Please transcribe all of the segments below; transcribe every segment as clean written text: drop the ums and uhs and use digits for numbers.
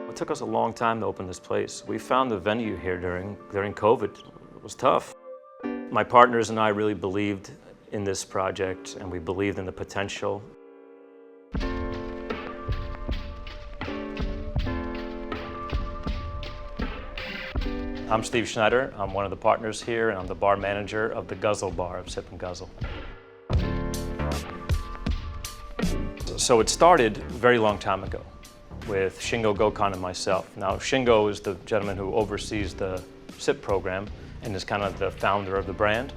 It took us a long time to open this place. We found the venue here during COVID. It was tough. My partners and I really believed in this project, and we believed in the potential. I'm Steve Schneider. I'm one of the partners here, and I'm the bar manager of the Guzzle bar of Sip and Guzzle. So it started a very long time ago with Shingo, Gokan, and myself. Now, Shingo is the gentleman who oversees the Sip program and is kind of the founder of the brand.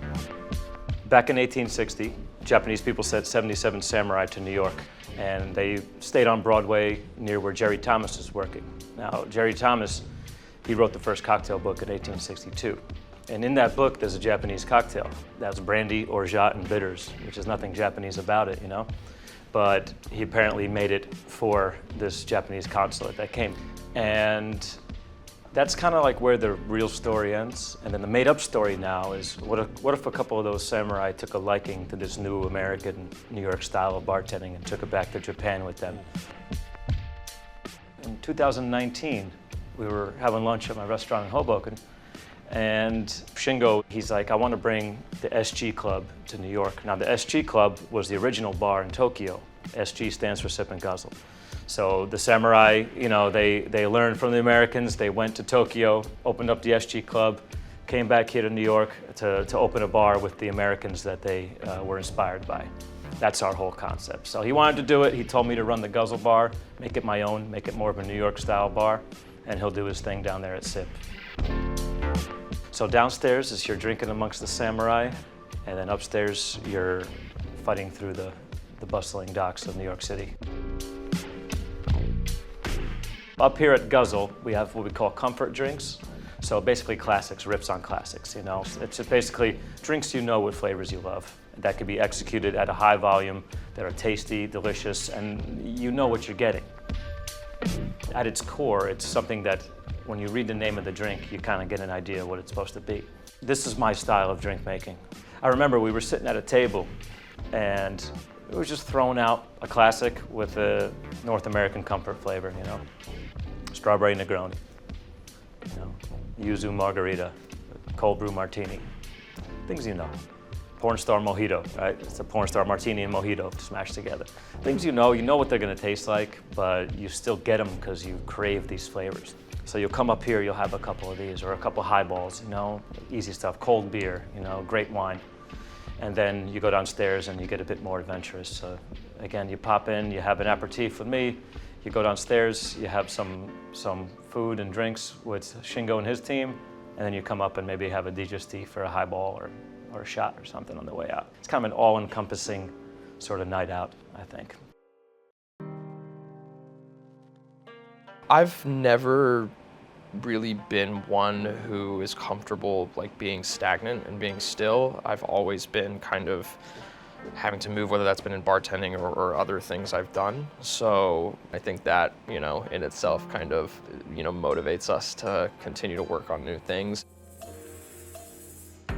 Back in 1860, Japanese people sent 77 samurai to New York, and they stayed on Broadway near where Jerry Thomas is working. Now, Jerry Thomas, he wrote the first cocktail book in 1862. And in that book, there's a Japanese cocktail. That's brandy, orgeat, and bitters, which is nothing Japanese about it, you know? But he apparently made it for this Japanese consulate that came. And that's kind of like where the real story ends. And then the made-up story now is, what if a couple of those samurai took a liking to this new American New York style of bartending and took it back to Japan with them? In 2019, we were having lunch at my restaurant in Hoboken, and Shingo, he's like, I want to bring the SG Club to New York. Now, the SG Club was the original bar in Tokyo. SG stands for Sip and Guzzle. So the samurai, you know, they learned from the Americans, they went to Tokyo, opened up the SG Club, came back here to New York to open a bar with the Americans that they were inspired by. That's our whole concept. So he wanted to do it. He told me to run the Guzzle bar, make it my own, make it more of a New York style bar, and he'll do his thing down there at Sip. So downstairs is you're drinking amongst the samurai, and then upstairs you're fighting through the bustling docks of New York City. Up here at Guzzle, we have what we call comfort drinks. So basically classics, rips on classics, you know. It's basically drinks you know with flavors you love. That could be executed at a high volume, that are tasty, delicious, and you know what you're getting. At its core, it's something that when you read the name of the drink, you kind of get an idea of what it's supposed to be. This is my style of drink making. I remember we were sitting at a table and it was just throwing out a classic with a North American comfort flavor, you know. Strawberry Negroni, you know, yuzu margarita, cold brew martini, things you know. Porn star mojito, right? It's a porn star martini and mojito smashed together. Things you know what they're gonna taste like, but you still get them because you crave these flavors. So you'll come up here, you'll have a couple of these, or a couple highballs, you know, easy stuff, cold beer, you know, great wine. And then you go downstairs and you get a bit more adventurous. So again, you pop in, you have an aperitif with me, you go downstairs, you have some food and drinks with Shingo and his team, and then you come up and maybe have a digestif for a highball or a shot or something on the way out. It's kind of an all-encompassing sort of night out, I think. I've never really been one who is comfortable like being stagnant and being still. I've always been kind of having to move, whether that's been in bartending or other things I've done. So I think that, you know, in itself kind of, you know, motivates us to continue to work on new things.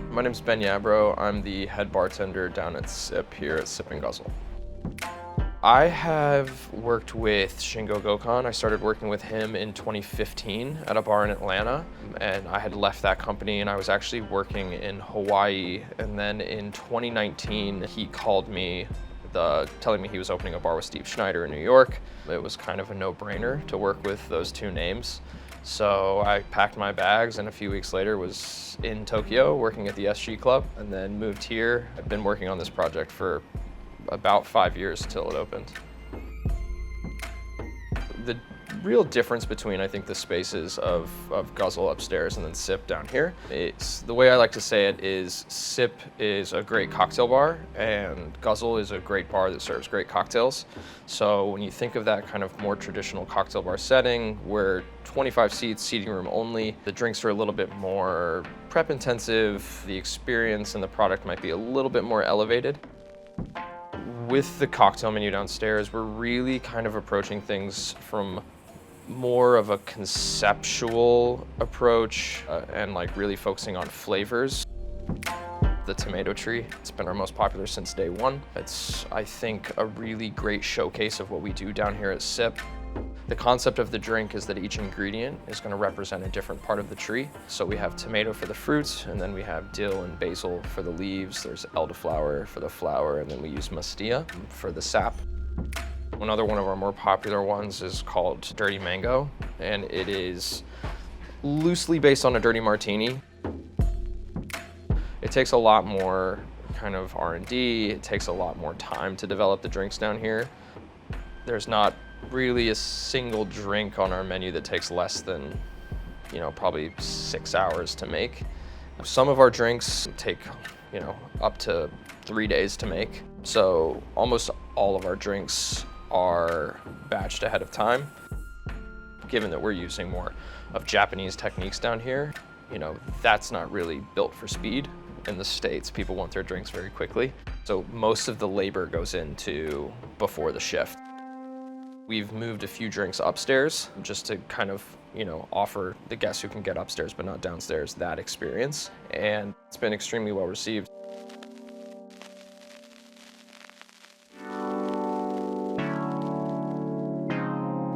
My name's Ben Yabro. I'm the head bartender down at Sip here at Sip and Guzzle. I have worked with Shingo Gokan. I started working with him in 2015 at a bar in Atlanta, and I had left that company and I was actually working in Hawaii. And then in 2019, he called me telling me he was opening a bar with Steve Schneider in New York. It was kind of a no-brainer to work with those two names. So I packed my bags and a few weeks later was in Tokyo working at the SG Club, and then moved here. I've been working on this project for about 5 years till it opened. The real difference between, I think, the spaces of Guzzle upstairs and then Sip down here, it's the way I like to say it is Sip is a great cocktail bar and Guzzle is a great bar that serves great cocktails. So when you think of that kind of more traditional cocktail bar setting where 25 seats, seating room only, the drinks are a little bit more prep intensive, the experience and the product might be a little bit more elevated. With the cocktail menu downstairs, we're really kind of approaching things from more of a conceptual approach and like really focusing on flavors. The tomato tree, it's been our most popular since day one. It's, I think, a really great showcase of what we do down here at Sip. The concept of the drink is that each ingredient is going to represent a different part of the tree. So we have tomato for the fruits, and then we have dill and basil for the leaves. There's elderflower for the flower, and then we use mastia for the sap. Another one of our more popular ones is called Dirty Mango, and it is loosely based on a dirty martini. It takes a lot more kind of R&D. It takes a lot more time to develop the drinks down here. There's not really a single drink on our menu that takes less than, probably 6 hours to make. Some of our drinks take, up to 3 days to make. So almost all of our drinks are batched ahead of time. Given that we're using more of Japanese techniques down here, that's not really built for speed. In the States, people want their drinks very quickly. So most of the labor goes into before the shift. We've moved a few drinks upstairs just to kind of, offer the guests who can get upstairs but not downstairs that experience. And it's been extremely well received.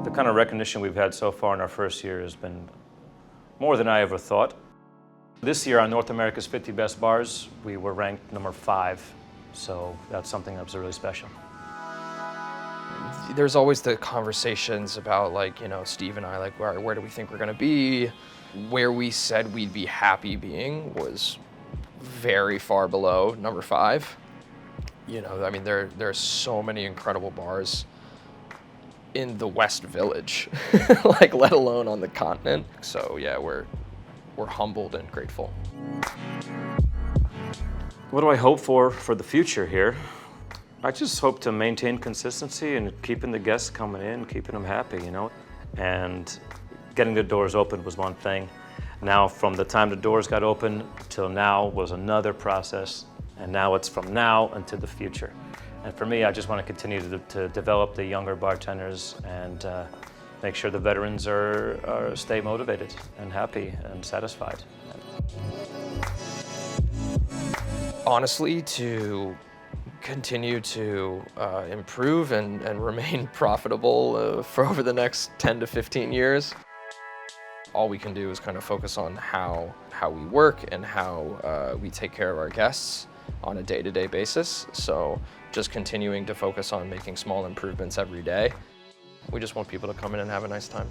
The kind of recognition we've had so far in our first year has been more than I ever thought. This year on North America's 50 Best Bars, we were ranked number 5. So that's something that was really special. There's always the conversations about Steve and I, where do we think we're gonna be? Where we said we'd be happy being was very far below number 5. There are so many incredible bars in the West Village, let alone on the continent. So yeah, we're humbled and grateful. What do I hope for the future here? I just hope to maintain consistency and keeping the guests coming in, keeping them happy, And getting the doors open was one thing. Now, from the time the doors got open till now was another process. And now it's from now until the future. And for me, I just want to continue to develop the younger bartenders and make sure the veterans stay motivated and happy and satisfied. Honestly, to continue to improve and remain profitable for over the next 10 to 15 years. All we can do is kind of focus on how we work and how we take care of our guests on a day-to-day basis. So just continuing to focus on making small improvements every day. We just want people to come in and have a nice time.